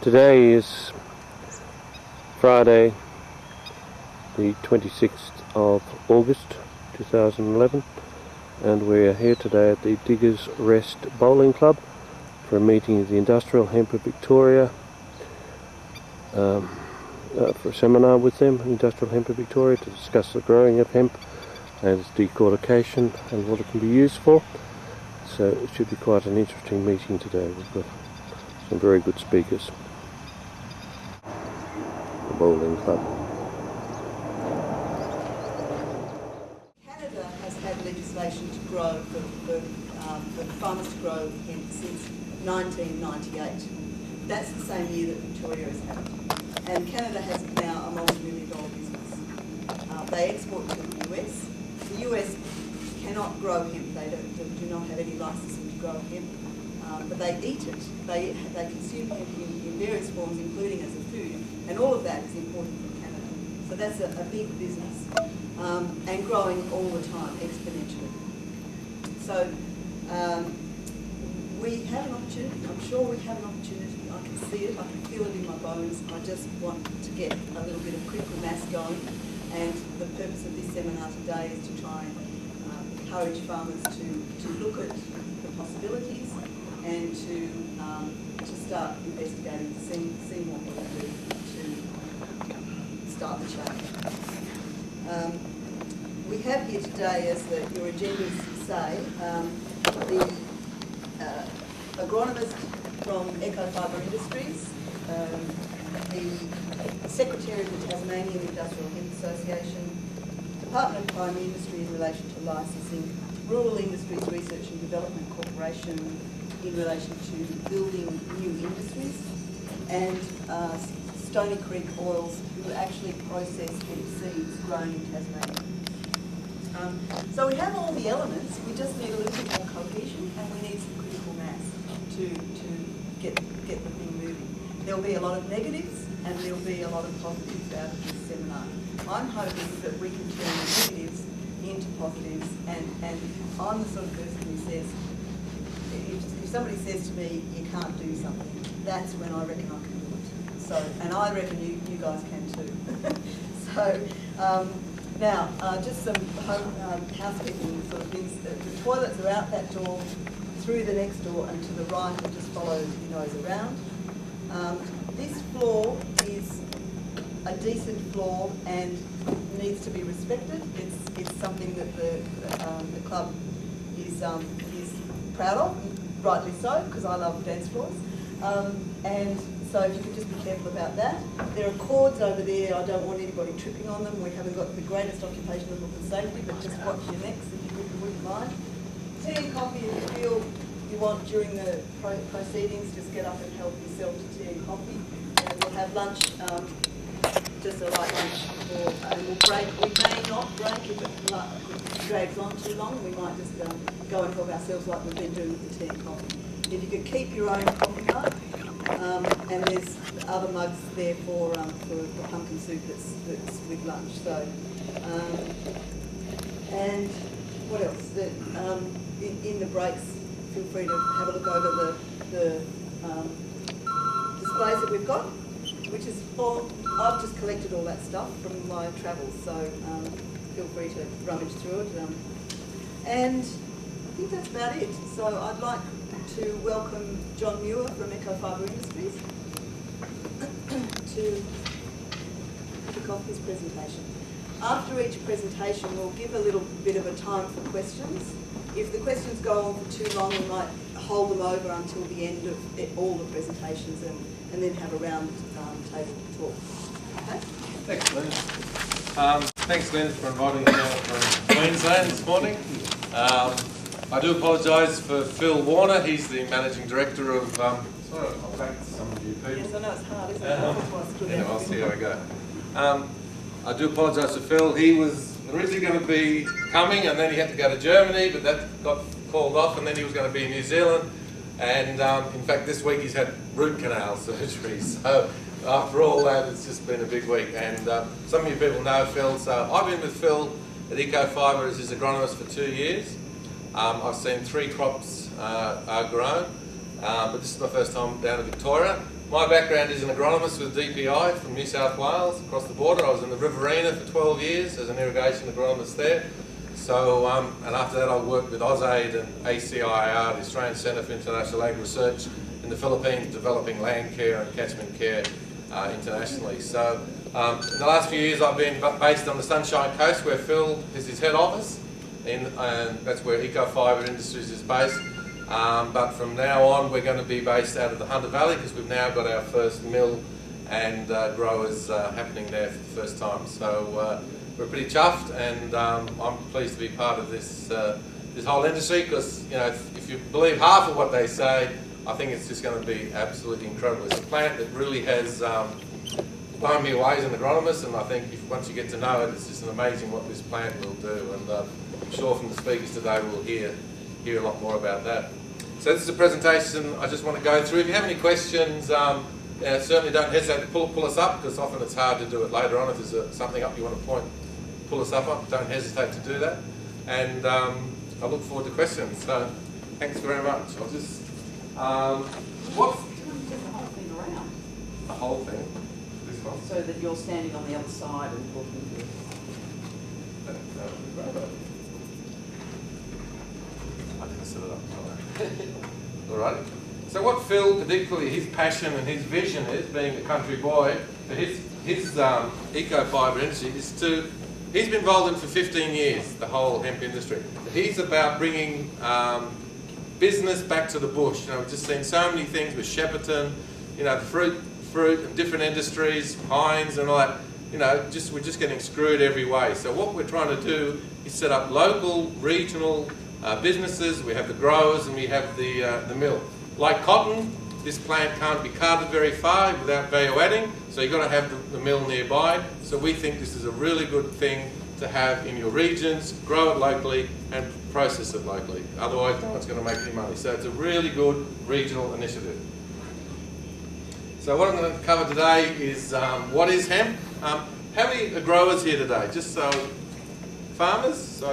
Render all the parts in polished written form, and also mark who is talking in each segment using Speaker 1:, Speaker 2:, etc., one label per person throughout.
Speaker 1: Today is Friday the 26th of August 2011 and we are here today at the Diggers Rest Bowling Club for a meeting of the Industrial Hemp of Victoria, for a seminar with them, Industrial Hemp of Victoria, to discuss the growing of hemp and its decortication and what it can be used for. So it should be quite an interesting meeting today. We've got some very good speakers. The bowling club.
Speaker 2: Canada has had legislation to grow for farmers to grow hemp since 1998. That's the same year that Victoria has had it. And Canada has now a multi-million-dollar business. They export to the US. The US cannot grow hemp. They do not have any licensing to grow hemp, but they eat it. They consume hemp in various forms, including as a food, and all of that is imported from Canada. So that's a big business, and growing all the time, exponentially. So we have an opportunity. I'm sure we have an opportunity. I can see it. I can feel it in my bones. I just want to get a little bit of critical mass going. And the purpose of this seminar today is to try and encourage farmers to look at the possibilities and to start investigating, seeing what we can do to start the change. We have here today, as your agendas say, the agronomist from Eco-Fibre Industries, the Secretary of the Tasmanian Industrial Hemp Association, Department of Primary Industry in relation to licensing, Rural Industries Research and Development Corporation in relation to building new industries, and Stony Creek Oils, who actually process hemp seeds grown in Tasmania. So we have all the elements, we just need a little bit more cohesion and we need some critical mass to get the thing moving. There'll be a lot of negatives and there'll be a lot of positives out of this seminar. I'm hoping that we can turn the negatives into positives, and I'm the sort of person who says, if somebody says to me, you can't do something, that's when I reckon I can do it. So, and I reckon you guys can too. So, now, just some housekeeping sort of things. The toilets are out that door, through the next door, and to the right, and just follow your nose around. This floor is a decent floor and needs to be respected. It's something that the club is proud of, rightly so, because I love dance floors. And so if you could just be careful about that. There are cords over there. I don't want anybody tripping on them. We haven't got the greatest occupation of health and safety, but just watch your necks if you wouldn't mind. Tea and coffee, if you feel you want during the proceedings, just get up and help yourself to tea and coffee. And we'll have lunch, just a light lunch, and we'll break. We may not break if it drags on too long. We might just go and help ourselves like we've been doing with the tea and coffee. If you could keep your own coffee mug, and there's other mugs there for the pumpkin soup that's with lunch. So, and what else? In the breaks, feel free to have a look over the displays that we've got, which is all, I've just collected all that stuff from my travels, so feel free to rummage through it. And I think that's about it. So I'd like to welcome John Muir from Eco-Fibre Industries to kick off his presentation. After each presentation, we'll give a little bit of a time for questions. If the questions go on for too long, we might hold them over until the end of all the presentations and then have a round table talk. Okay?
Speaker 3: Thanks, Lyn. Thanks, Lyn, for inviting me out from Queensland this morning. I do apologise for Phil Warner. He's the Managing Director of... sorry, I'll back to some of you people.
Speaker 2: Yes, I know it's hard, isn't it?
Speaker 3: Anyway, I'll see how we go. I do apologise to Phil. He was originally going to be coming and then he had to go to Germany, but that got called off, and then he was going to be in New Zealand. And in fact, this week he's had root canal surgery. So after all that, it's just been a big week. And some of you people know Phil. So I've been with Phil at Eco-Fibre as his agronomist for 2 years. I've seen 3 crops are grown. but this is my first time down in Victoria. My background is an agronomist with DPI from New South Wales, across the border. I was in the Riverina for 12 years as an irrigation agronomist there. So, and after that I worked with AusAid and ACIR, the Australian Centre for International Ag Research in the Philippines, developing land care and catchment care internationally. So, in the last few years I've been based on the Sunshine Coast where Phil is his head office, and that's where Ecofibre Industries is based. But from now on we're going to be based out of the Hunter Valley because we've now got our first mill and growers happening there for the first time. So we're pretty chuffed, and I'm pleased to be part of this this whole industry because, you know, if you believe half of what they say, I think it's just going to be absolutely incredible. It's a plant that really has blown me away as an agronomist, and I think once you get to know it, it's just amazing what this plant will do. And I'm sure from the speakers today we'll hear a lot more about that. So this is a presentation I just want to go through. If you have any questions, certainly don't hesitate to pull us up, because often it's hard to do it later on. If there's something up you want to pull us up on, don't hesitate to do that. And I look forward to questions. So thanks very much. I'll just what?
Speaker 2: Do you want to get the whole thing around?
Speaker 3: The whole thing. This one.
Speaker 2: So that you're standing on the other side and talking to us.
Speaker 3: That would be great. I didn't set it up. Alright. So what Phil, particularly his passion and his vision is, being a country boy, for his eco-fibre industry is to, he's been involved in for 15 years, the whole hemp industry. He's about bringing business back to the bush. You know, we've just seen so many things with Shepparton, you know, the fruit and different industries, pines and all that. You know, we're just getting screwed every way. So what we're trying to do is set up local, regional businesses. We have the growers and we have the mill. Like cotton, this plant can't be carted very far without value adding, so you've got to have the mill nearby. So we think this is a really good thing to have in your regions, grow it locally and process it locally. Otherwise, no one's going to make any money. So it's a really good regional initiative. So what I'm going to cover today is what is hemp. How many are growers here today? Just so, farmers. So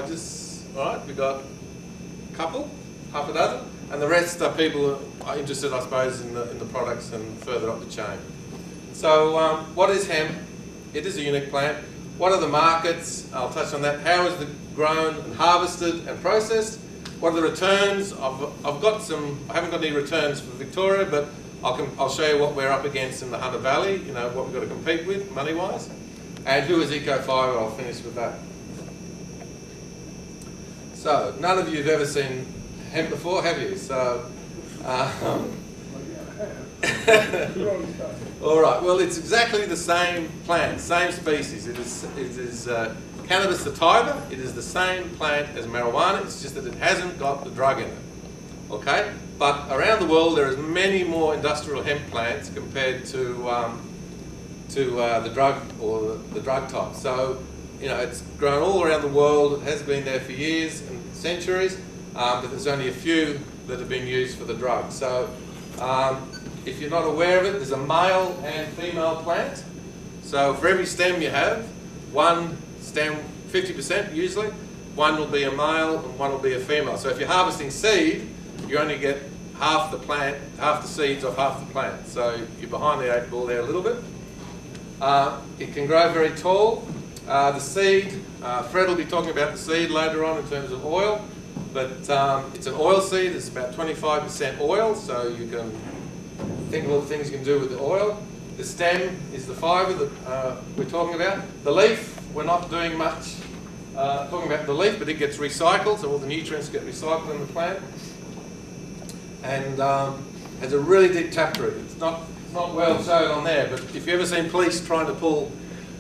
Speaker 3: all right, we've got a couple, half a dozen, and the rest are people who are interested, I suppose, in the products and further up the chain. So what is hemp? It is a unique plant. What are the markets? I'll touch on that. How is it grown and harvested and processed? What are the returns? I've got some. I haven't got any returns for Victoria, but I'll show you what we're up against in the Hunter Valley. You know, what we've got to compete with money-wise. And who is Ecofibre? I'll finish with that. So none of you have ever seen hemp before, have you? So. All right. Well, it's exactly the same plant, same species. It is Cannabis sativa. It is the same plant as marijuana. It's just that it hasn't got the drug in it. Okay. But around the world, there is many more industrial hemp plants compared to the drug or the drug type. So, you know, it's grown all around the world. It has been there for years and centuries, but there's only a few that have been used for the drug. So. If you're not aware of it, there's a male and female plant. So for every stem you have, one stem, 50% usually, one will be a male and one will be a female. So if you're harvesting seed, you only get half the plant, half the seeds off half the plant. So you're behind the eight ball there a little bit. It can grow very tall. The seed, Fred will be talking about the seed later on in terms of oil, but it's an oil seed. It's about 25% oil, so you can think of all the things you can do with the oil. The stem is the fibre that we're talking about. The leaf, we're not doing much talking about the leaf, but it gets recycled, so all the nutrients get recycled in the plant. And has a really deep taproot. It's not well shown on there, but if you've ever seen police trying to pull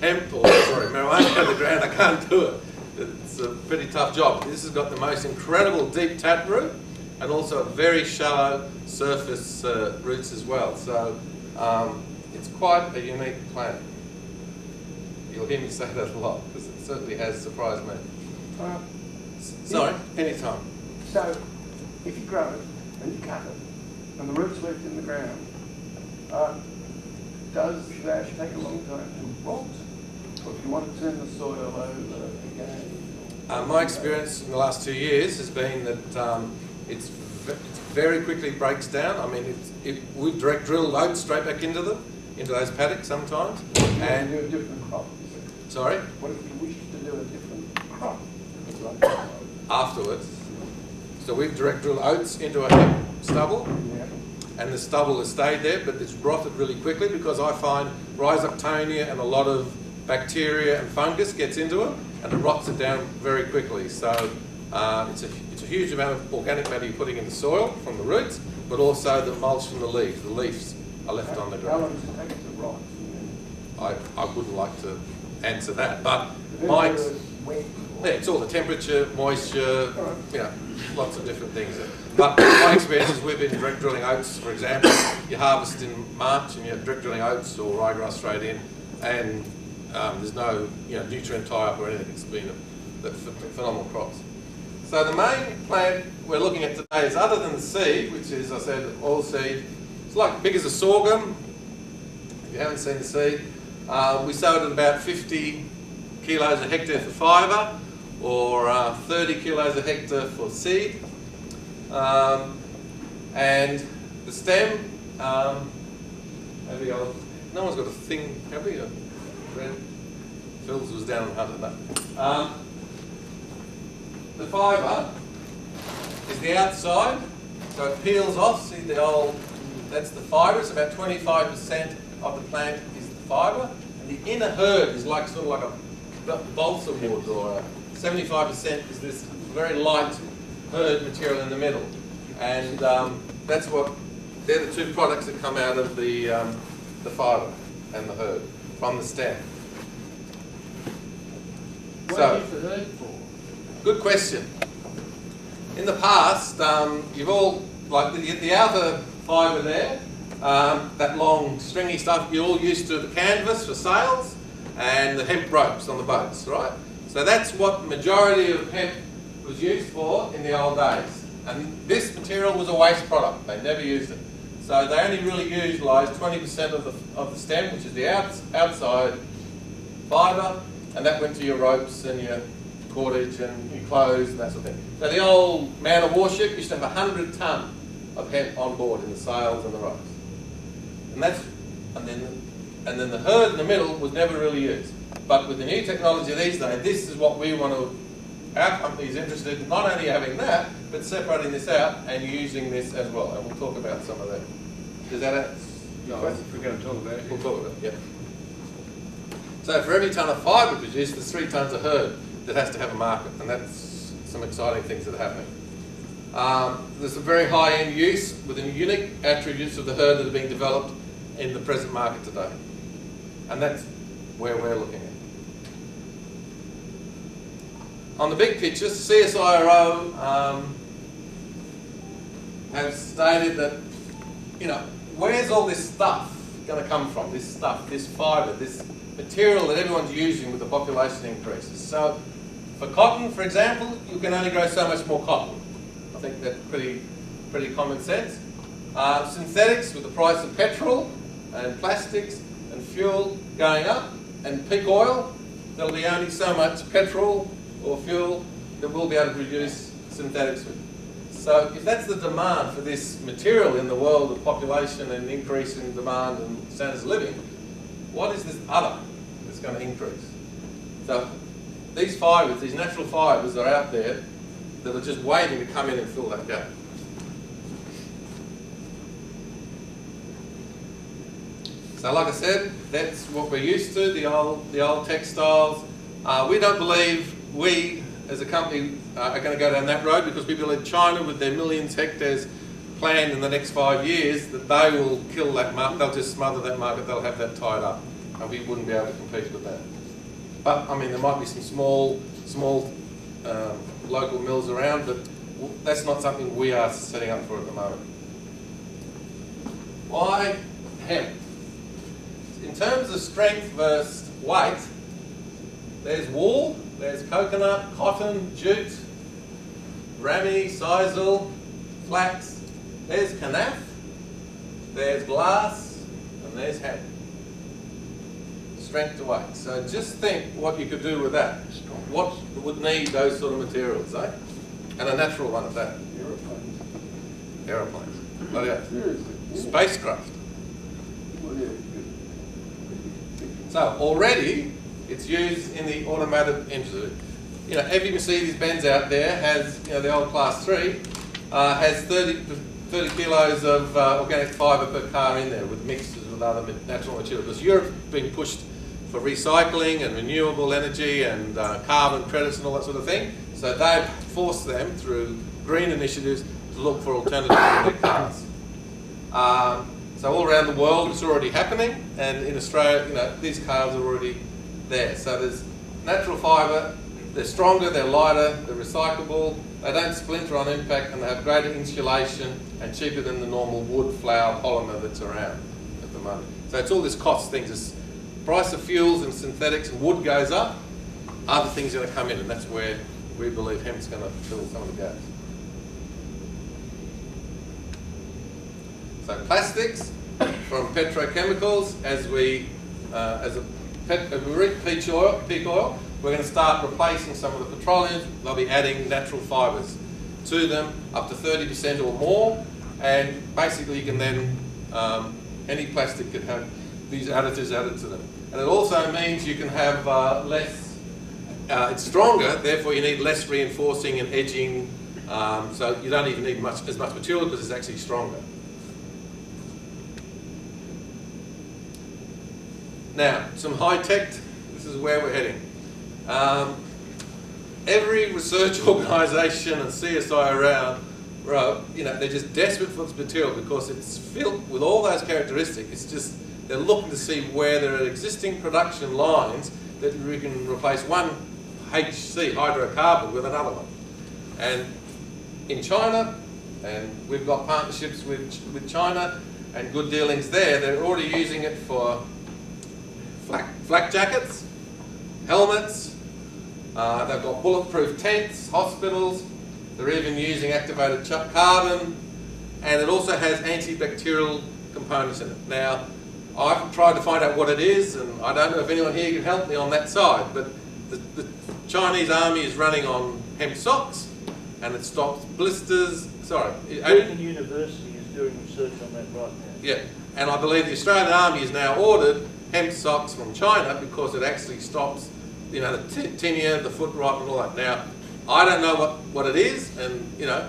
Speaker 3: hemp or marijuana out of the ground, I can't do it. It's a pretty tough job. This has got the most incredible deep taproot and also a very shallow surface roots as well. So it's quite a unique plant. You'll hear me say that a lot because it certainly has surprised me. Sorry, anytime.
Speaker 4: So if you grow it and you cut it and the roots left in the ground, does the ash take a long time to rot? Or if you want to turn the soil over again?
Speaker 3: My experience in the last 2 years has been that it's very quickly breaks down. I mean, we've direct drilled oats straight back into them, into those paddocks sometimes.
Speaker 4: And do a different crop.
Speaker 3: Sorry?
Speaker 4: What if you wish to do a different crop?
Speaker 3: Afterwards. So we've direct drilled oats into a hemp stubble,
Speaker 4: Yeah.
Speaker 3: and the stubble has stayed there, but it's rotted really quickly because I find rhizoctonia and a lot of bacteria and fungus gets into it, and it rots it down very quickly. So it's a huge amount of organic matter you're putting in the soil from the roots, but also the mulch from the leaves. The leaves are left on the
Speaker 4: How
Speaker 3: ground.
Speaker 4: long does it take to rot?
Speaker 3: I wouldn't like to answer that, but
Speaker 4: Wet.
Speaker 3: yeah, it's all the temperature, moisture, you know, lots of different things. But my experience is we've been direct drilling oats, for example. You harvest in March and you're direct drilling oats or ryegrass straight in, and there's no nutrient tie-up or anything. It's been phenomenal crops. So the main plant we're looking at today is, other than the seed, which is, I said, oil seed, it's like big as a sorghum. If you haven't seen the seed, we sow it at about 50 kilos a hectare for fibre, or 30 kilos a hectare for seed. And the stem, maybe no one's got a thing, have we? Phil's was down on Hunter, no. The fibre is the outside, so it peels off. See that's the fibre. It's about 25% of the plant is the fibre, and the inner hurd is like sort of like a balsa wood, or 75% is this very light hurd material in the middle, and they're the two products that come out of the fibre and the hurd from the stem.
Speaker 4: What
Speaker 3: So,
Speaker 4: is the hurd for?
Speaker 3: good question. In the past, you've all, like the outer fibre there, that long stringy stuff, you're all used to the canvas for sails and the hemp ropes on the boats, right? So that's what the majority of hemp was used for in the old days. And this material was a waste product. They never used it. So they only really utilised 20% of the stem, which is the outside fibre, and that went to your ropes and your cordage and your clothes and that sort of thing. So the old man of war ship used to have 100 tonne of hemp on board in the sails and the ropes. And then the hurd in the middle was never really used. But with the new technology these days, this is what we want to, our company is interested in, not only having that, but separating this out and using this as well. And we'll talk about some of that. Does that answer?
Speaker 4: No, if we're going to talk about it.
Speaker 3: We'll talk about it, yeah. So for every tonne of fibre produced, there's 3 tonnes of hurd that has to have a market, and that's some exciting things that are happening. There's a very high-end use with the unique attributes of the hurd that are being developed in the present market today. And that's where we're looking at. On the big picture, CSIRO has stated that, where's all this stuff going to come from? This stuff, this fibre, this material that everyone's using with the population increases. So for cotton, for example, you can only grow so much more cotton. I think that's pretty common sense. Synthetics, with the price of petrol and plastics and fuel going up, and peak oil, there'll be only so much petrol or fuel that we'll be able to produce synthetics with. So if that's the demand for this material in the world of population and increase in demand and standards of living, what is this other that's going to increase? So these fibres, these natural fibres are out there that are just waiting to come in and fill that gap. So like I said, that's what we're used to, the old textiles. We don't believe we, as a company, are going to go down that road, because we believe China, with their millions of hectares planned in the next 5 years, that they will kill that market. They'll just smother that market. They'll have that tied up, and we wouldn't be able to compete with that. But I mean, there might be some small local mills around, but that's not something we are setting up for at the moment. Why hemp? In terms of strength versus weight, there's wool, there's coconut, cotton, jute, ramie, sisal, flax, there's canaf, there's glass, and there's hemp. Strength to weight. So just think what you could do with that. What would need those sort of materials, eh? And a natural one at that. aeroplanes. Oh yeah,
Speaker 4: Seriously.
Speaker 3: spacecraft.
Speaker 4: Well, yeah,
Speaker 3: So already it's used in the automotive industry. You know, every Mercedes-Benz out there has, you know, the old Class 3 has 30 kilos of organic fibre per car in there, with mixtures with other natural materials. Because Europe's been pushed for recycling and renewable energy and carbon credits and all that sort of thing. So they've forced them through green initiatives to look for alternatives in their cars. So all around the world it's already happening, and in Australia, you know, these cars are already there. So there's natural fibre, they're stronger, they're lighter, they're recyclable, they don't splinter on impact, and they have greater insulation and cheaper than the normal wood, flour, polymer that's around at the moment. So it's all this cost things. As price of fuels and synthetics and wood goes up, other things are going to come in, and that's where we believe hemp's going to fill some of the gaps. So plastics from petrochemicals, as we reach peak oil, we're going to start replacing some of the petroleums. They'll be adding natural fibres to them, up to 30% or more, and basically you can then, any plastic can have these additives added to them. And it also means you can have less, it's stronger, therefore you need less reinforcing and edging, so you don't even need as much material because it's actually stronger. Now, some high-tech, this is where we're heading. Every research organisation and CSI around, you know, they're just desperate for this material because it's filled with all those characteristics. It's just, they're looking to see where there are existing production lines that we can replace one HC, hydrocarbon, with another one. And in China, and we've got partnerships with China and good dealings there, they're already using it for flak jackets, helmets, they've got bulletproof tents, hospitals, they're even using activated carbon, and it also has antibacterial components in it. Now, I've tried to find out what it is, and I don't know if anyone here can help me on that side, but the Chinese army is running on hemp socks, and it stops blisters,
Speaker 5: American University is doing research on that right now.
Speaker 3: Yeah, and I believe the Australian Army has now ordered hemp socks from China because it actually stops, you know, the tinea, the foot rot and all that. Now, I don't know what it is, and, you know,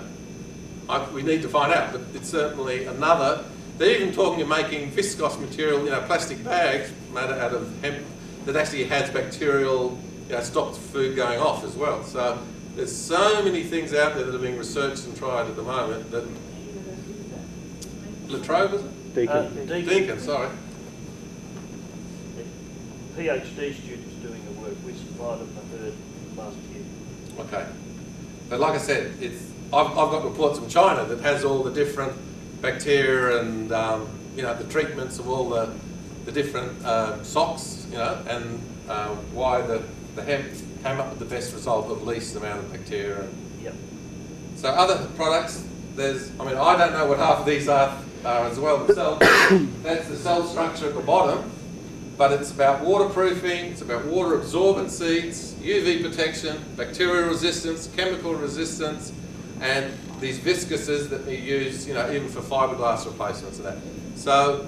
Speaker 3: we need to find out, but it's certainly another. They're even talking of making viscose material, you know, plastic bags made out of hemp that actually has bacterial, you know, stops food going off as well. So there's so many things out there that are being researched and tried at the moment that... Latrobe, is it? Deakin, sorry.
Speaker 5: PhD students doing the work. We supplied them the Hurd last year.
Speaker 3: Okay, but like I said, I've got reports from China that has all the different bacteria and you know, the treatments of all the different socks, you know, and why the hemp came up with the best result of least amount of bacteria.
Speaker 5: Yep.
Speaker 3: So other products, I mean, I don't know what half of these are as well themselves. That's the cell structure at the bottom. But it's about waterproofing, it's about water absorbency, it's UV protection, bacterial resistance, chemical resistance, and these viscoses that we use, you know, even for fiberglass replacements and that. So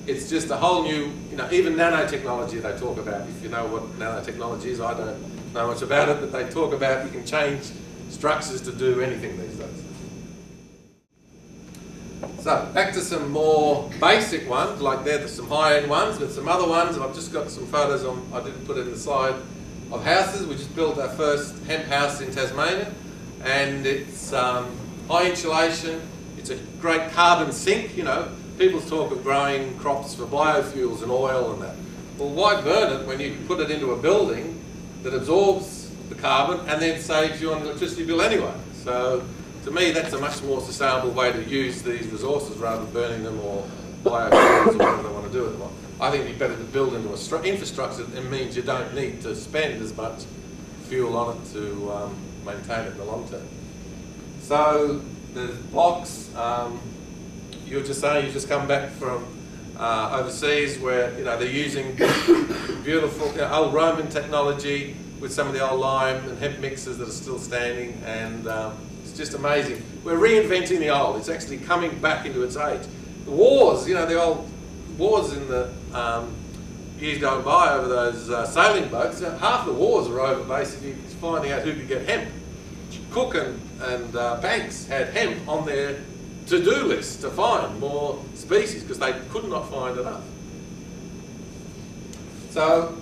Speaker 3: it's just a whole new, you know, even nanotechnology they talk about. If you know what nanotechnology is, I don't know much about it, but they talk about you can change structures to do anything these days. So, back to some more basic ones, like there's some high-end ones, but some other ones, and I've just got some photos I didn't put in the slide, of houses. We just built our first hemp house in Tasmania, and it's high insulation, it's a great carbon sink, you know. People talk of growing crops for biofuels and oil and that. Well, why burn it when you can put it into a building that absorbs the carbon and then saves you on the electricity bill anyway? So, to me, that's a much more sustainable way to use these resources rather than burning them or biofuels or whatever they want to do with them. I think it'd be better to build into an infrastructure that means you don't need to spend as much fuel on it to maintain it in the long term. So there's blocks. You were just saying you just come back from overseas where, you know, they're using beautiful, you know, old Roman technology with some of the old lime and hemp mixes that are still standing, and it's just amazing. We're reinventing the old. It's actually coming back into its age. The wars, you know, the old wars in the years going by over those sailing boats, half the wars are over basically finding out who could get hemp. Cook and Banks had hemp on their to-do list to find more species because they could not find enough. So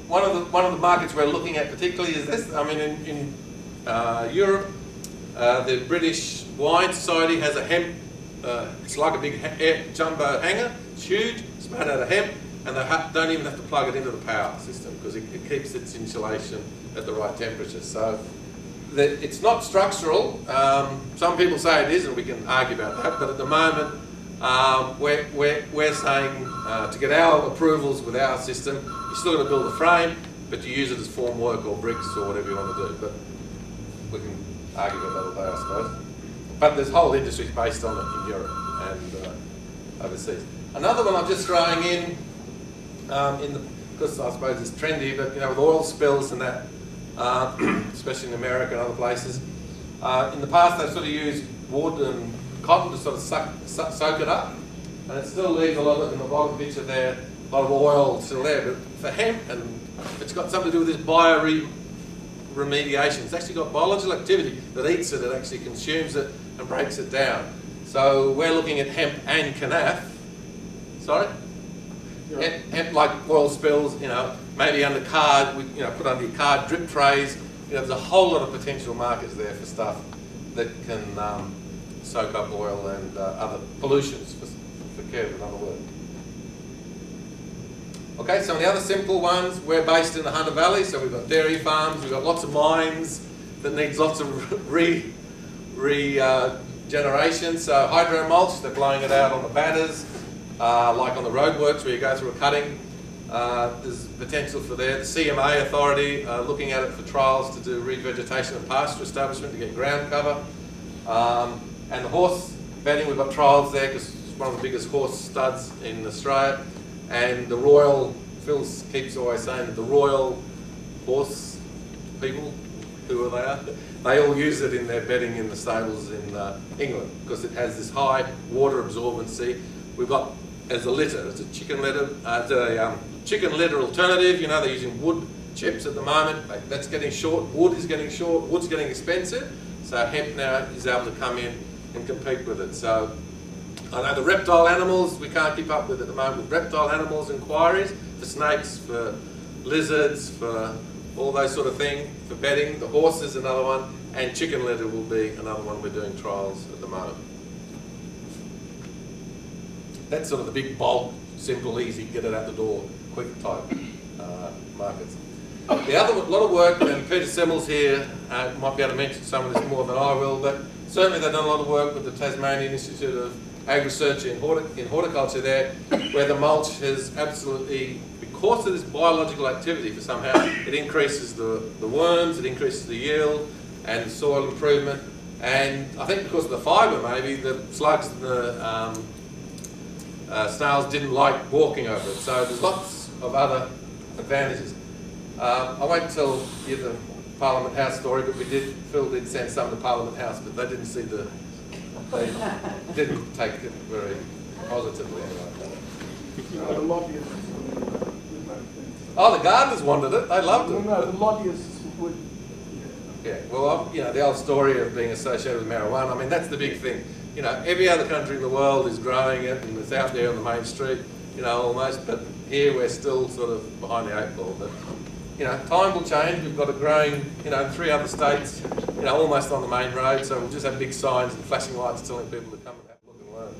Speaker 3: one of the markets we're looking at particularly is this. I mean, in Europe, the British Wine Society has a hemp. It's like a big jumbo hanger. It's huge. It's made out of hemp, and they don't even have to plug it into the power system because it keeps its insulation at the right temperature. So it's not structural. Some people say it is, and we can argue about that. But at the moment, we're saying to get our approvals with our system, you're still going to build a frame, but you use it as formwork or bricks or whatever you want to do. But we can argue about that all day, I suppose. But there's whole industries based on it in Europe and overseas. Another one I'm just throwing in because I suppose it's trendy, but you know, with oil spills and that, especially in America and other places, in the past they've sort of used wood and cotton to sort of soak it up, and it still leaves a lot of, in the bottom picture there, a lot of oil still there. But for hemp, and it's got something to do with this remediation. It's actually got biological activity that eats it, it actually consumes it and breaks it down. So we're looking at hemp and canaf. Sorry? Hemp like oil spills, you know, maybe under card, you know, put under your card, drip trays. You know, there's a whole lot of potential markets there for stuff that can soak up oil and other pollutions, for care of another word. Okay, some of the other simple ones, we're based in the Hunter Valley, so we've got dairy farms, we've got lots of mines that needs lots of regeneration. So hydro mulch, they're blowing it out on the batters, like on the roadworks where you go through a cutting. There's potential for there. The CMA authority looking at it for trials to do revegetation and pasture establishment to get ground cover. And the horse bedding, we've got trials there because it's one of the biggest horse studs in Australia. And the Royal, Phil keeps always saying that the Royal horse people, who are they all use it in their bedding in the stables in England because it has this high water absorbency. We've got as a litter, it's a chicken litter, it's a chicken litter alternative. You know, they're using wood chips at the moment. That's getting short, wood is getting short, wood's getting expensive. So hemp now is able to come in and compete with it. So I know the reptile animals, we can't keep up with at the moment with reptile animals inquiries, for snakes, for lizards, for all those sort of things, for bedding. The horse is another one, and chicken litter will be another one we're doing trials at the moment. That's sort of the big, bulk, simple, easy, get it out the door, quick type markets. The other, a lot of work, and Peter Semmel's here, might be able to mention some of this more than I will, but certainly they've done a lot of work with the Tasmanian Institute of Agri-Research in horticulture there, where the mulch has absolutely, because of this biological activity for somehow, it increases the worms, it increases the yield and soil improvement, and I think because of the fibre maybe, the slugs and the snails didn't like walking over it, so there's lots of other advantages. I won't tell you the Parliament House story, but Phil did send some to Parliament House, but they didn't see they didn't take it very positively anyway.
Speaker 4: The lobbyists
Speaker 3: Oh, the gardeners wanted it, they loved it.
Speaker 4: No, the lobbyists would.
Speaker 3: Yeah, well, you know, the old story of being associated with marijuana, I mean, that's the big thing. You know, every other country in the world is growing it and it's out there on the main street, you know, almost, but here we're still sort of behind the 8 ball. But, you know, time will change. We've got it growing, you know, in 3 other states, you know, almost on the main road, so we'll just have big signs and flashing lights telling people to come and have a look and learn.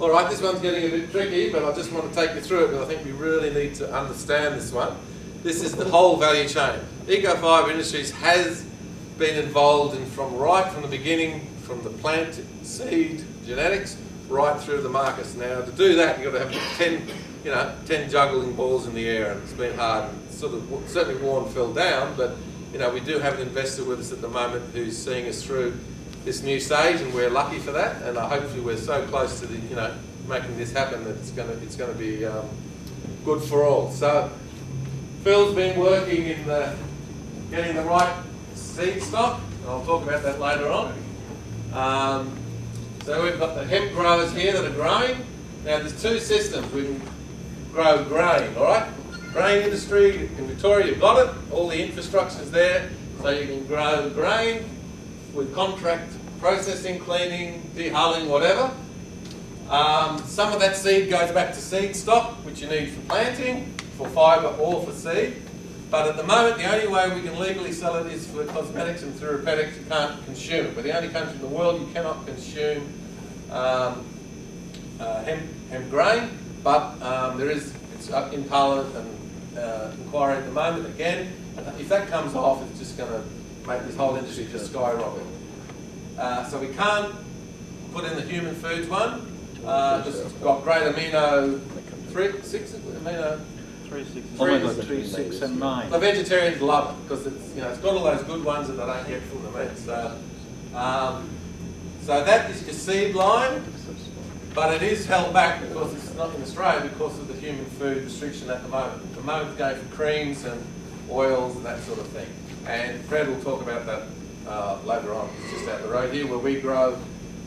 Speaker 3: All right, this one's getting a bit tricky, but I just want to take you through it because I think we really need to understand this one. This is the whole value chain. Eco5 Industries has been involved in right from the beginning, from the plant, seed, genetics, right through the markets. Now, to do that, you've got to have 10 juggling balls in the air, and it's been hard. It's sort of certainly worn Phil down, but you know, we do have an investor with us at the moment who's seeing us through this new stage, and we're lucky for that. And hopefully, we're so close to making this happen that it's going to be good for all. So, Phil's been working in getting the right seed stock. and I'll talk about that later on. So we've got the hemp growers here that are growing. Now there's two systems. We can grow grain, all right? Grain industry in Victoria, you've got it. All the infrastructure's there, so you can grow grain with contract processing, cleaning, dehulling, whatever. Some of that seed goes back to seed stock, which you need for planting, for fibre or for seed. But at the moment, the only way we can legally sell it is for cosmetics and therapeutics. You can't consume it. We're the only country in the world you cannot consume hemp grain. But it's up in Parliament and inquiry at the moment again. If that comes off, it's just going to make this whole industry just skyrocket. So we can't put in the human foods one. It's got great amino 3, 6 amino.
Speaker 5: 3, 6 and 9.
Speaker 3: The vegetarians love it because it's it's got all those good ones that they don't get from the meat. So that is your seed line, but it is held back because it's not in Australia because of the human food restriction at the moment. At the moment it's going for creams and oils and that sort of thing. And Fred will talk about that later on. It's just out the road here where we grow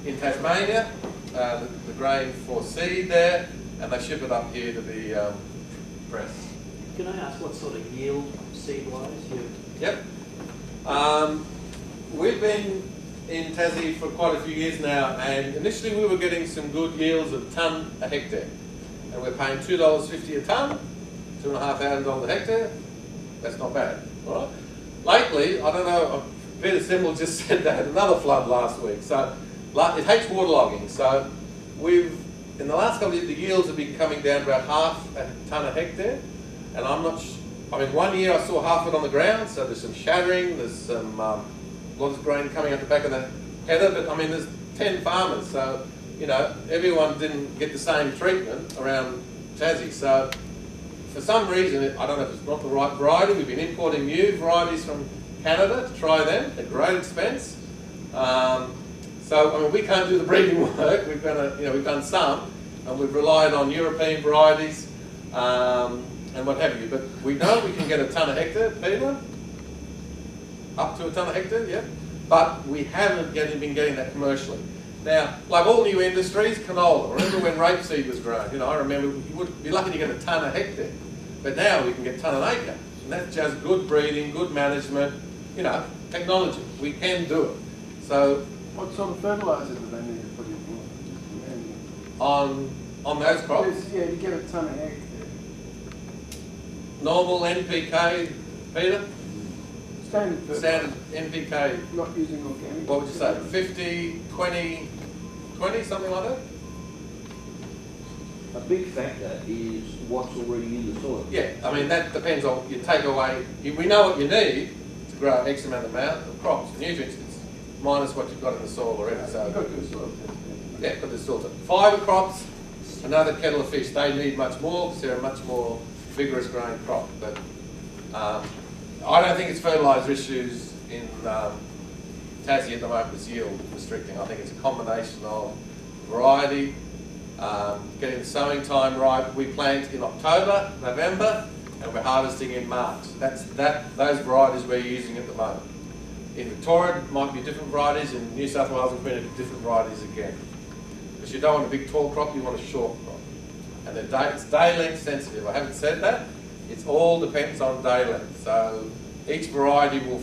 Speaker 3: in Tasmania, the grain for seed there, and they ship it up here to the press.
Speaker 5: Can I ask what sort of yield seed-wise you...
Speaker 3: Yep. We've been in Tassie for quite a few years now, and initially we were getting some good yields of tonne a hectare. And we're paying $2.50 a tonne, $2,500 a hectare. That's not bad, all right? Lately, I don't know, Peter Simmel just said they had another flood last week. So it hates waterlogging. So in the last couple of years, the yields have been coming down to about half a tonne a hectare. And I'm not one year I saw half of it on the ground, so there's some shattering, there's some lots of grain coming out the back of the header, but there's 10 farmers, so, everyone didn't get the same treatment around Tassie. So, for some reason, I don't know if it's not the right variety, we've been importing new varieties from Canada to try them at great expense. So, we can't do the breeding work, we've done some, and we've relied on European varieties, and what have you. But we know we can get a tonne a hectare, Peter? Up to a tonne a hectare, yeah? But we haven't been getting that commercially. Now, like all new industries, canola. Remember when rapeseed was grown? I remember you would be lucky to get a tonne a hectare. But now we can get tonne an acre. And that's just good breeding, good management, technology. We can do it. So,
Speaker 4: what sort of fertiliser do they need to put in?
Speaker 3: On those crops?
Speaker 4: Yeah, you get a tonne a hectare.
Speaker 3: Normal NPK, Peter? Standard NPK.
Speaker 4: Not using organic.
Speaker 3: What would you say? 50, 20, 20, something like that?
Speaker 6: A big factor is what's already in the soil.
Speaker 3: Yeah, that depends on, you take away, we know what you need to grow X amount of crops, the nutrients, minus what you've got in the soil already. So,
Speaker 4: you've got to do a soil test.
Speaker 3: Yeah, got the soil test. Fibre crops, another kettle of fish. They need much more because they're a much more vigorous growing crop. But I don't think it's fertiliser issues in Tassie at the moment that's yield restricting. I think it's a combination of variety, getting the sowing time right. We plant in October, November, and we're harvesting in March. Those varieties we're using at the moment. In Victoria, it might be different varieties. In New South Wales and Queensland, different varieties again. Because you don't want a big tall crop, you want a short crop. And it's day length sensitive. I haven't said that. It all depends on day length. So each variety will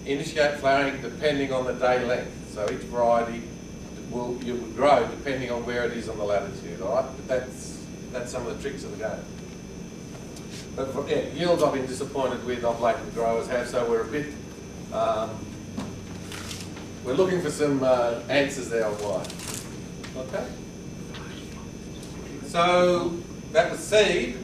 Speaker 3: initiate flowering depending on the day length. So each variety will grow depending on where it is on the latitude, all right? But that's some of the tricks of the game. But yields I've been disappointed with of late the growers have, so we're a bit, we're looking for some answers there on why. Okay? So that was seed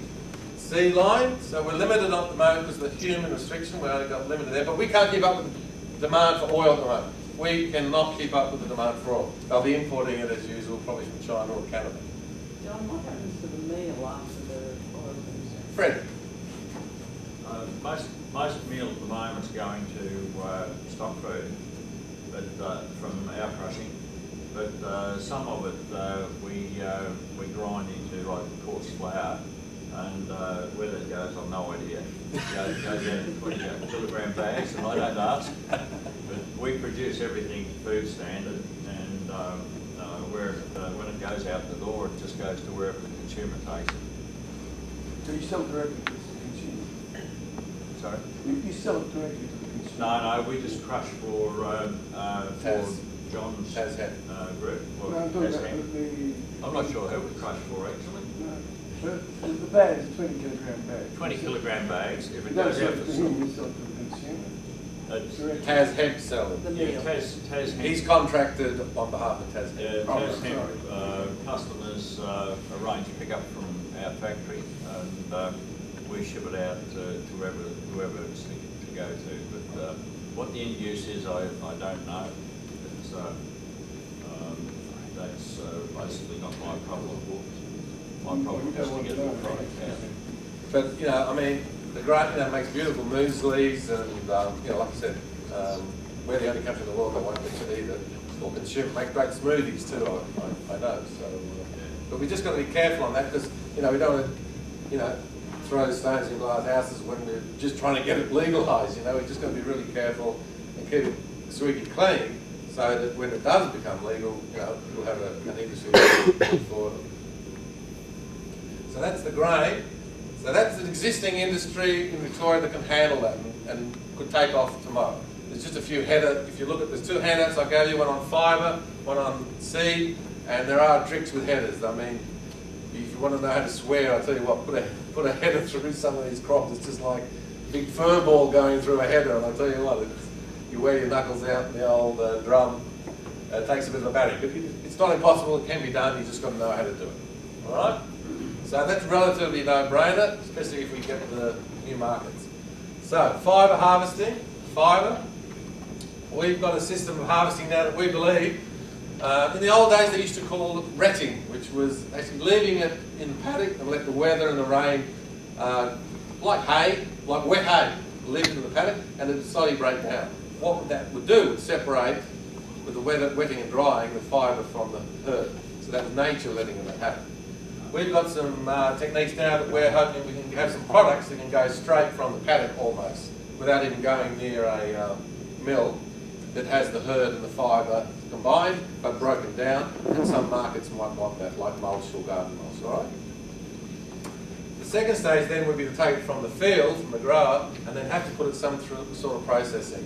Speaker 3: line. So we're limited at the moment because of the human restriction. We only got limited there, but we can't keep up with the demand for oil at the moment. We cannot keep up with the demand for oil. They'll be importing it as usual, probably from China or Canada.
Speaker 7: John, what happens to the meal after the oil comes
Speaker 3: Fred?
Speaker 8: Most meal at the moment is going to stock food, but from our crushing. But some of it we grind into like coarse flour, and where that goes, I've no idea. It goes out in 20 kilogram bags, and I don't ask. we produce everything food standard, and when it goes out the door, it just goes to wherever the consumer takes it.
Speaker 4: So you sell directly to the consumer?
Speaker 8: Sorry?
Speaker 4: You sell it directly to the consumer?
Speaker 8: No, we just crush for John's group.
Speaker 4: No, I'm talking about
Speaker 8: I'm not sure who we crush for actually.
Speaker 4: No, the bags, 20 kilogram bags.
Speaker 8: 20 kilogram bags. If it
Speaker 4: No,
Speaker 8: goes
Speaker 4: so
Speaker 8: out
Speaker 4: to
Speaker 8: the
Speaker 4: him, you sell it to the consumer.
Speaker 3: Taz Hemp selling.
Speaker 2: The
Speaker 8: yeah,
Speaker 2: meal.
Speaker 8: Taz Hemp.
Speaker 3: He's contracted on behalf of Taz Hemp.
Speaker 8: Taz Hemp customers arrange pick up from our factory, and we ship it out to whoever it's to go to. But what the end use is, I don't know. It's, that's basically not my problem. My problem is to get the product out.
Speaker 3: But, you know, I mean, the grain, you know, makes beautiful mueslis, and, you know, like I said, we're the only country in the world that won't mix it either, or consume, make great smoothies too, I know. So, but we just got to be careful on that, because, you know, we don't want to, you know, throw stones in glass houses when we're just trying to get it legalised, you know. We're just got to be really careful and keep it squeaky clean, so that when it does become legal, you know, we'll have an industry for it. So that's the grain. So that's an existing industry in Victoria that can handle that and could take off tomorrow. There's just a few header, if you look at, there's two handouts I gave you, one on fibre, one on seed, and there are tricks with headers. I mean, if you want to know how to swear, I'll tell you what, put a header through some of these crops. It's just like a big fur ball going through a header, and I'll tell you what, you wear your knuckles out in the old drum. It takes a bit of a battery, but it's not impossible, it can be done, you just got to know how to do it. All right? So that's relatively no-brainer, especially if we get the new markets. So, fibre harvesting, fibre. We've got a system of harvesting now that we believe. In the old days they used to call it retting, which was actually leaving it in the paddock and let the weather and the rain, like hay, like wet hay, leave it in the paddock and it would slowly break down. What that would do would separate, with the wetting and drying, the fibre from the herd. So that was nature letting it happen. We've got some techniques now that we're hoping we can have some products that can go straight from the paddock almost, without even going near a mill that has the herd and the fibre combined, but broken down, and some markets might want that, like mulch or garden mulch, all right? The second stage then would be to take it from the field, from the grower, and then have to put it some sort of processing.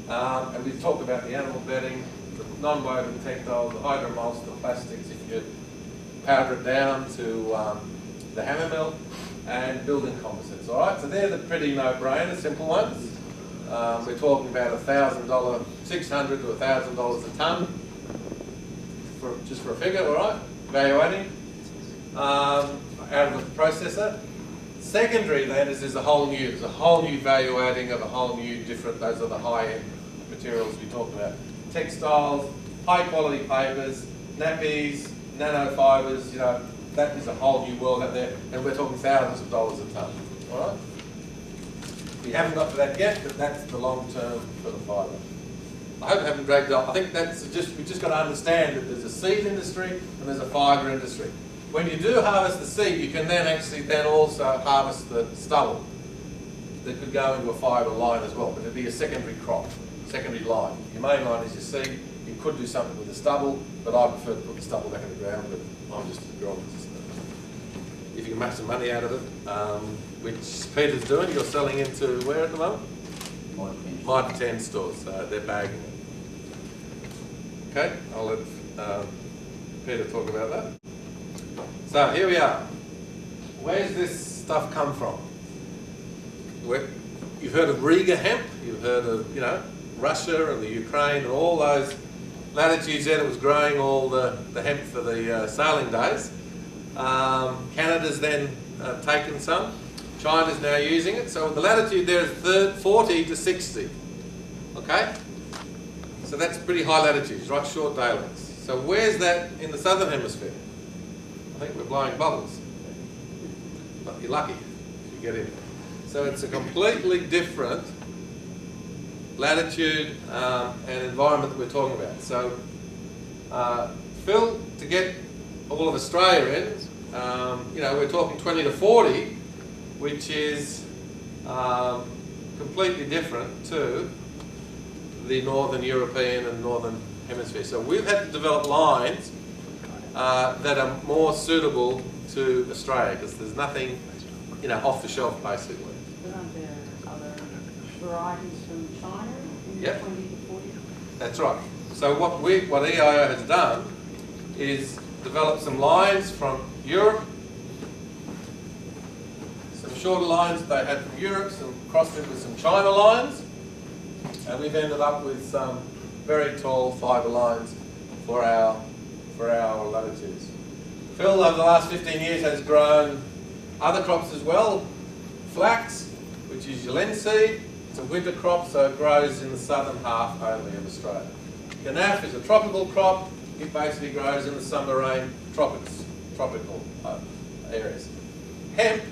Speaker 3: And we've talked about the animal bedding, the non-woven textiles, the hydromulch, the plastics, if you powder it down to the hammer mill, and building composites, all right? So they're the pretty no-brainer, simple ones. We're talking about $1,000, $600 to $1,000 a tonne, just for a figure, all right? Value adding out of the processor. Secondary then is there's a whole new value adding of a whole new different, those are the high-end materials we talked about. Textiles, high quality papers, nappies, nanofibers, you know, that is a whole new world out there, and we're talking thousands of dollars a tonne, all right? We haven't got to that yet, but that's the long term for the fibre. I hope I haven't dragged it off. I think that's just, we've just got to understand that there's a seed industry and there's a fibre industry. When you do harvest the seed, you can then actually also harvest the stubble that could go into a fibre line as well, but it'd be a secondary crop, secondary line. Your main line is your seed. You could do something with the stubble, but I prefer to put the stubble back in the ground, but I'm just a agronomist. If you can make some money out of it, which Peter's doing, you're selling into where at the moment? Mitre 10 stores, so they're bagging it. Okay, I'll let Peter talk about that. So here we are. Where's this stuff come from? You've heard of Riga hemp, you've heard of, you know, Russia and the Ukraine and all those latitudes there that was growing all the hemp for the sailing days. Canada's then taken some. China's now using it. So the latitude there is 40 to 60. Okay? So that's pretty high latitudes, right? Short day lengths. So where's that in the southern hemisphere? I think we're blowing bubbles. But you're lucky if you get in. So it's a completely different latitude and environment that we're talking about. So Phil, to get all of Australia in, you know, we're talking 20 to 40, which is completely different to the Northern European and Northern Hemisphere. So we've had to develop lines that are more suitable to Australia, because there's nothing, off the shelf basically.
Speaker 7: But aren't there other varieties from China in
Speaker 3: Yep.
Speaker 7: the 20 to 40?
Speaker 3: That's right. So what EIO has done is develop some lines from Europe, some shorter lines they had from Europe, some crossed it with some China lines, and we've ended up with some very tall fibre lines for our latitudes. Phil, over the last 15 years, has grown other crops as well. Flax, which is your linseed. It's a winter crop, so it grows in the southern half only of Australia. Canaf is a tropical crop. It basically grows in the summer rain tropical areas. Hemp,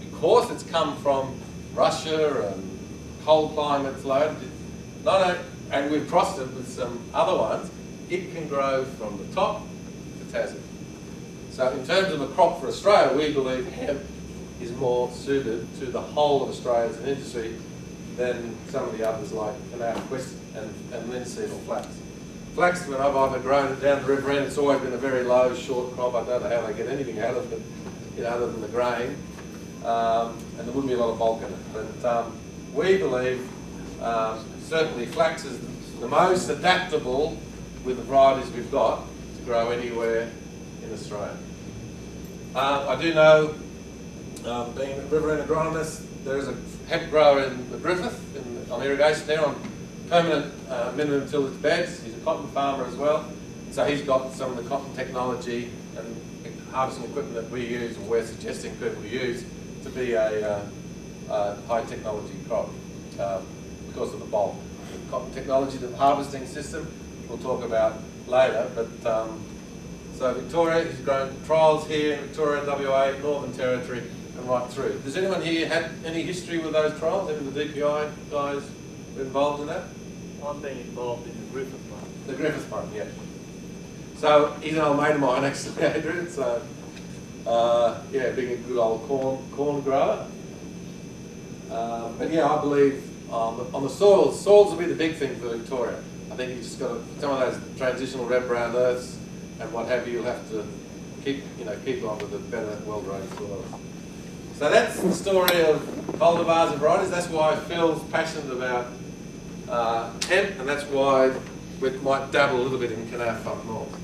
Speaker 3: because it's come from Russia and cold climates, and we've crossed it with some other ones, it can grow from the top to Tassie. So in terms of a crop for Australia, we believe hemp is more suited to the whole of Australia as an industry than some of the others like Canaf and linseed or flax. Flax, when I've either grown it down the river end, it's always been a very low, short crop. I don't know how they get anything out of it, other than the grain. And there wouldn't be a lot of bulk in it. But we believe certainly flax is the most adaptable with the varieties we've got to grow anywhere in Australia. I do know, being a riverine agronomist, there is a hemp grower in the Griffith on irrigation there on permanent minimum tillage beds. He's a cotton farmer as well. So he's got some of the cotton technology and harvesting equipment that we use, or we're suggesting people use, to be a high technology crop because of the bulk. The cotton technology, the harvesting system, we'll talk about later. But so Victoria, he's grown trials here in Victoria, WA, Northern Territory, and right through. Does anyone here have any history with those trials? Any of the DPI guys involved in that?
Speaker 5: I've been involved in the Griffith one.
Speaker 3: The Griffith one, yeah. So he's an old mate of mine actually, Adrian. So yeah, being a good old corn grower. But yeah, I believe on the soils will be the big thing for Victoria. I think you just got some of those transitional red brown earths and what have you. You'll have to keep on with the better, well-drained soils. So that's the story of cultivars and varieties. That's why Phil's passionate about hemp, and that's why we might dabble a little bit in Canaf up north.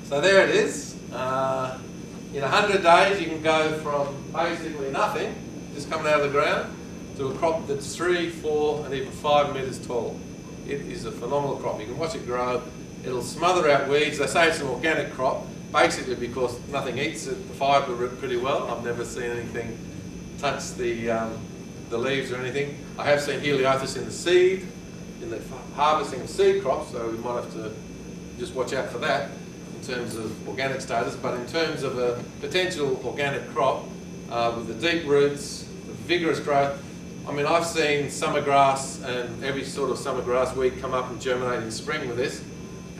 Speaker 3: So there it is. In 100 days you can go from basically nothing, just coming out of the ground, to a crop that's 3, 4 and even 5 metres tall. It is a phenomenal crop. You can watch it grow. It'll smother out weeds. They say it's an organic crop, basically because nothing eats it, the fibre pretty well. I've never seen anything touch the leaves or anything. I have seen heliothis in the seed, in the harvesting of seed crops, so we might have to just watch out for that in terms of organic status. But in terms of a potential organic crop with the deep roots, the vigorous growth, I mean, I've seen summer grass and every sort of summer grass weed come up and germinate in spring with this,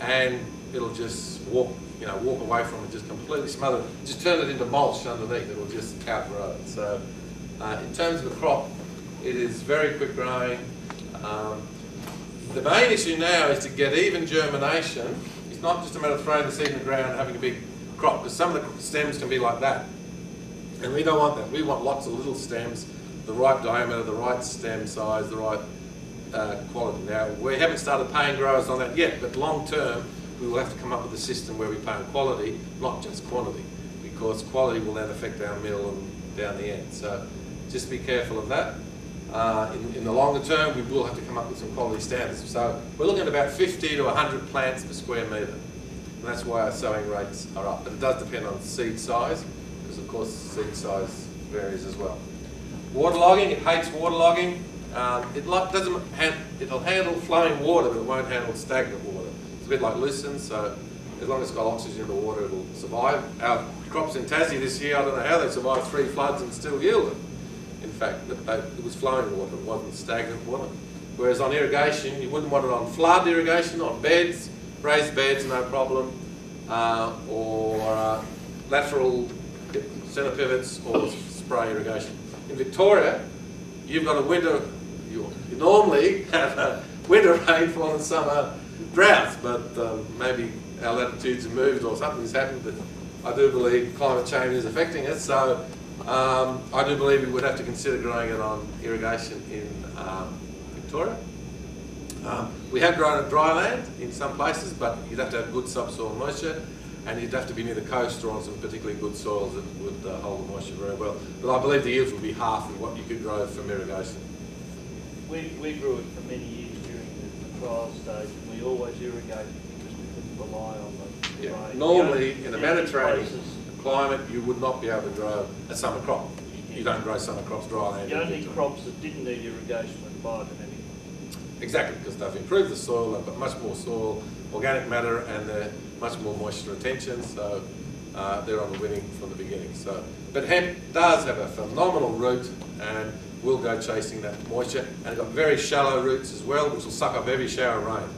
Speaker 3: and it'll just walk away from it, just completely smother it, just turn it into mulch underneath. It'll just outgrow it. So in terms of a crop, it is very quick growing. The main issue now is to get even germination. It's not just a matter of throwing the seed in the ground and having a big crop, because some of the stems can be like that. And we don't want that. We want lots of little stems, the right diameter, the right stem size, the right quality. Now, we haven't started paying growers on that yet, but long term, we will have to come up with a system where we pay on quality, not just quantity, because quality will then affect our mill and down the end. So just be careful of that. In the longer term, we will have to come up with some quality standards. So we're looking at about 50 to 100 plants per square metre. And that's why our sowing rates are up. But it does depend on seed size, because of course seed size varies as well. Waterlogging, it hates waterlogging. It'll handle flowing water, but it won't handle stagnant water. It's a bit like lucerne, so as long as it's got oxygen in the water, it'll survive. Our crops in Tassie this year, I don't know how they survived 3 floods and still yielded. In fact, it was flowing water, it wasn't stagnant water. Whereas on irrigation, you wouldn't want it on flood irrigation, on beds, raised beds, no problem, or lateral centre pivots or spray irrigation. In Victoria, you've got a winter you normally have a winter rainfall and summer droughts, but maybe our latitudes have moved or something's happened, but I do believe climate change is affecting us, so I do believe we would have to consider growing it on irrigation in Victoria. We have grown it dry land in some places, but you'd have to have good subsoil moisture, and you'd have to be near the coast or on some particularly good soils that would hold the moisture very well. But I believe the yields would be half of what you could grow from irrigation.
Speaker 5: We grew it for many years during the trial stage, and we always irrigated because we couldn't rely on the rain.
Speaker 3: Normally, in a Mediterranean climate, you would not be able to grow a summer crop. You don't grow summer crops dry land.
Speaker 5: The only crops that didn't need irrigation were biodynamic.
Speaker 3: Exactly, because they've improved the soil, they've got much more soil, organic matter, and they're much more moisture retention, so they're on the winning from the beginning. So, but hemp does have a phenomenal root and will go chasing that moisture, and it's got very shallow roots as well, which will suck up every shower of rain.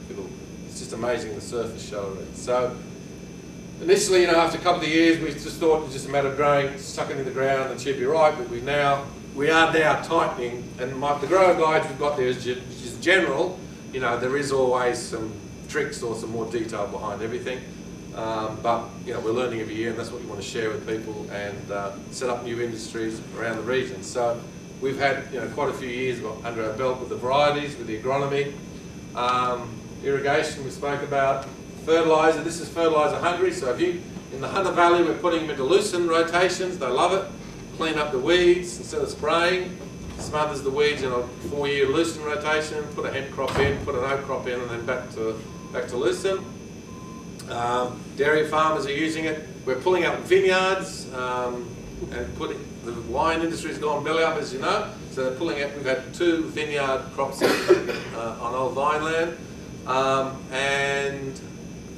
Speaker 3: It's just amazing, the surface shallow roots. So initially, after a couple of years, we just thought it was just a matter of growing, suck it in the ground, and she'd be right. But we are now tightening, and the grower guides we've got there is just general. There is always some tricks or some more detail behind everything. But we're learning every year, and that's what we want to share with people and set up new industries around the region. So we've had quite a few years under our belt with the varieties, with the agronomy, irrigation. We spoke about fertiliser. This is fertiliser hungry. So in the Hunter Valley, we're putting them into lucerne rotations. They love it. Clean up the weeds instead of spraying. Smothers the weeds in a 4-year lucerne rotation. Put a hemp crop in, put an oak crop in, and then back to lucerne. Dairy farmers are using it. We're pulling up vineyards and putting the wine industry has gone belly up, as you know. So they're pulling up. We've had 2 vineyard crops on old vine land, and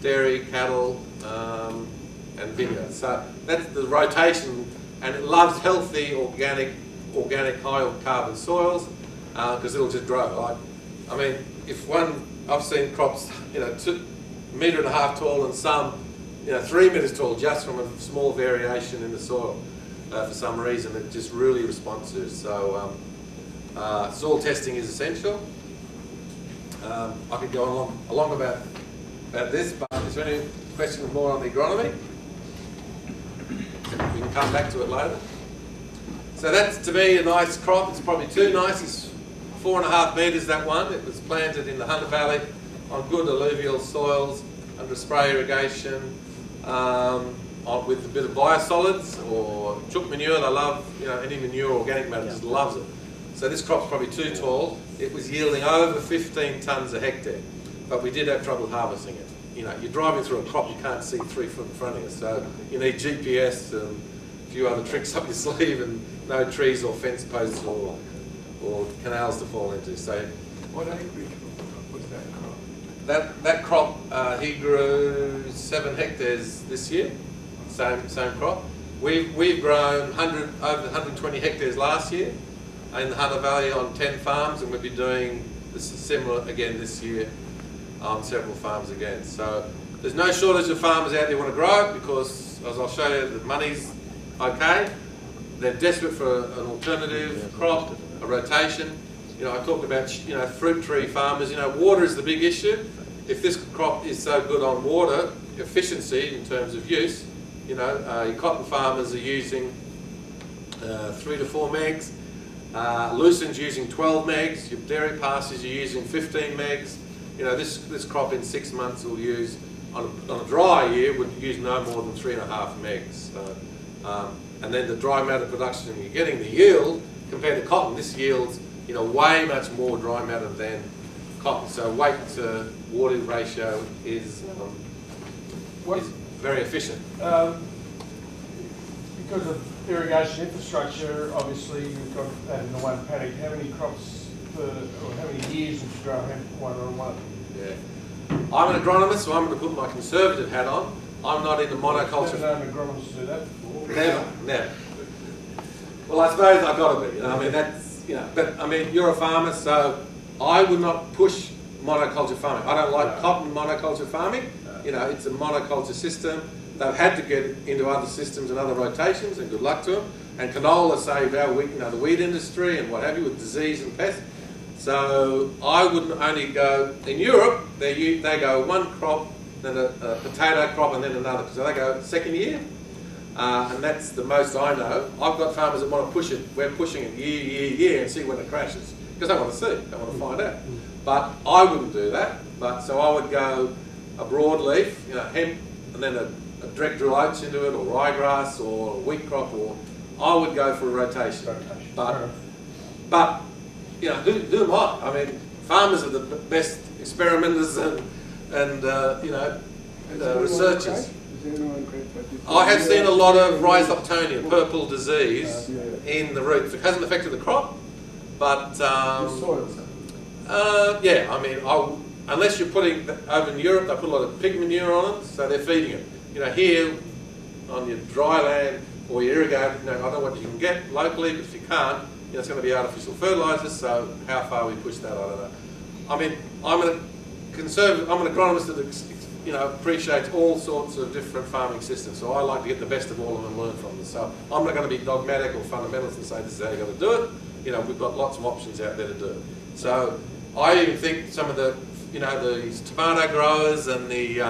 Speaker 3: dairy, cattle, and vineyards. So that's the rotation, and it loves healthy, organic high carbon soils because it'll just grow. I've seen crops, 2.5 metres tall and some, 3 metres tall just from a small variation in the soil. For some reason, it just really responds to. So soil testing is essential. I could go along about this, but is there any questions more on the agronomy? We can come back to it later. So that's, to me, a nice crop. It's probably too nice. It's 4.5 metres, that one. It was planted in the Hunter Valley on good alluvial soils under spray irrigation with a bit of biosolids or chook manure. They love, any manure, organic matter, just loves it. So this crop's probably too tall. It was yielding over 15 tonnes a hectare, but we did have trouble harvesting it. You're driving through a crop, you can't see 3 foot in front of you, so you need GPS and a few other tricks up your sleeve, and no trees or fence posts or canals to fall into. So
Speaker 4: What acreage was that crop?
Speaker 3: that crop, he grew 7 hectares this year. Same crop. We've grown over 120 hectares last year in the Hunter Valley on 10 farms, and we'll be doing this similar again this year on several farms again. So there's no shortage of farmers out there who want to grow it because, as I'll show you, the money's okay. They're desperate for an alternative crop, a rotation. I talked about fruit tree farmers. Water is the big issue. If this crop is so good on water efficiency in terms of use, your cotton farmers are using 3 to 4 megs. Lucerne's using 12 megs. Your dairy pastures are using 15 megs. This crop in 6 months will use, on a dry year, would use no more than 3.5 megs. So, and then the dry matter production, you're getting the yield compared to cotton. This yields, way much more dry matter than cotton. So weight to water ratio is very efficient.
Speaker 4: Because of irrigation infrastructure, obviously you've got that in the one paddock. How many crops or how many years would you grow hemp one on one?
Speaker 3: Yeah. I'm an agronomist, so I'm going to put my conservative hat on. I'm not into monoculture.
Speaker 4: I've never known agronomists do that before.
Speaker 3: Never. Well, I suppose I've got to be. That's, but you're a farmer, so I would not push monoculture farming. I don't like cotton monoculture farming. It's a monoculture system. They've had to get into other systems and other rotations, and good luck to them. And canola saved our wheat, the wheat industry and what have you, with disease and pests. So I wouldn't only go, in Europe, they go one crop, then a potato crop, and then another. So they go second year, and that's the most I know. I've got farmers that want to push it. We're pushing it year, and see when it crashes. Because they want to see, they want to find out. But I wouldn't do that. But so I would go a broadleaf, hemp, and then a direct drill oats into it, or ryegrass, or a wheat crop, or I would go for a rotation. But who am I? I mean, farmers are the best experimenters and researchers. I have seen a lot of rhizoctonia, purple disease, in the roots. It hasn't affected the crop, but yeah, I mean, unless you're putting, over in Europe, they put a lot of pig manure on it, so they're feeding it. Here on your dry land or your irrigated, I don't know what you can get locally, but if you can't, it's going to be artificial fertilisers, so how far we push that, I don't know. I mean, I'm an agronomist that appreciates all sorts of different farming systems, so I like to get the best of all of them and learn from them. So I'm not going to be dogmatic or fundamentalist and say this is how you've got to do it. We've got lots of options out there to do it. So I even think some of the, these tomato growers and the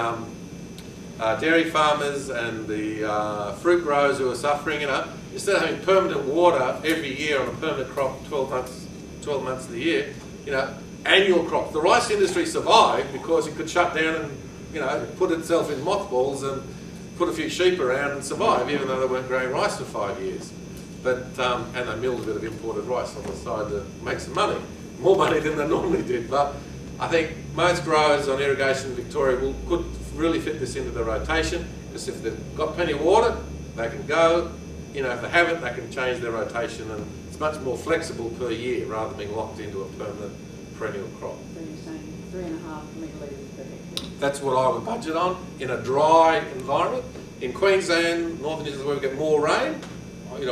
Speaker 3: dairy farmers and the fruit growers who are suffering, instead of having permanent water every year on a permanent crop, 12 months of the year, annual crops. The rice industry survived because it could shut down and, put itself in mothballs and put a few sheep around and survive, even though they weren't growing rice for 5 years. But, and they milled a bit of imported rice on the side to make some money. More money than they normally did. But I think most growers on irrigation in Victoria could really fit this into the rotation, because if they've got plenty of water, they can go. If they haven't, they can change their rotation, and it's much more flexible per year rather than being locked into a permanent perennial crop.
Speaker 7: So you're saying 3.5 millilitres per hectare?
Speaker 3: That's what I would budget on in a dry environment. In Queensland, Northern New Zealand, where we get more rain,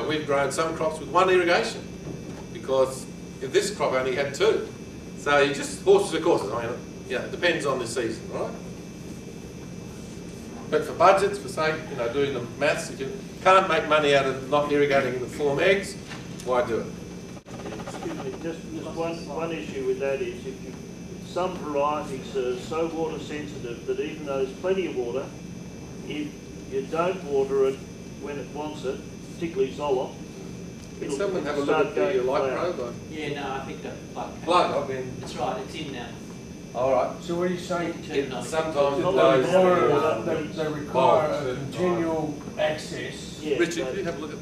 Speaker 3: we've grown some crops with one irrigation, because if this crop only had 2. So you just, horses for courses, it depends on the season, right? But for budgets, for sake, doing the maths, if you can't make money out of not irrigating in the form eggs, why do it?
Speaker 5: Excuse me, just one issue with that is some varieties are so water sensitive that even though there's plenty of water, if you don't water it when it wants it, particularly Zola,
Speaker 3: Can someone have a look at the light probe?
Speaker 9: Yeah, no, I think the
Speaker 3: Plug, I mean.
Speaker 9: That's right, it's in now.
Speaker 3: Alright.
Speaker 4: So what are you saying?
Speaker 3: Sometimes
Speaker 4: They require a continual access.
Speaker 5: Yeah,
Speaker 3: Richard, can you have a look at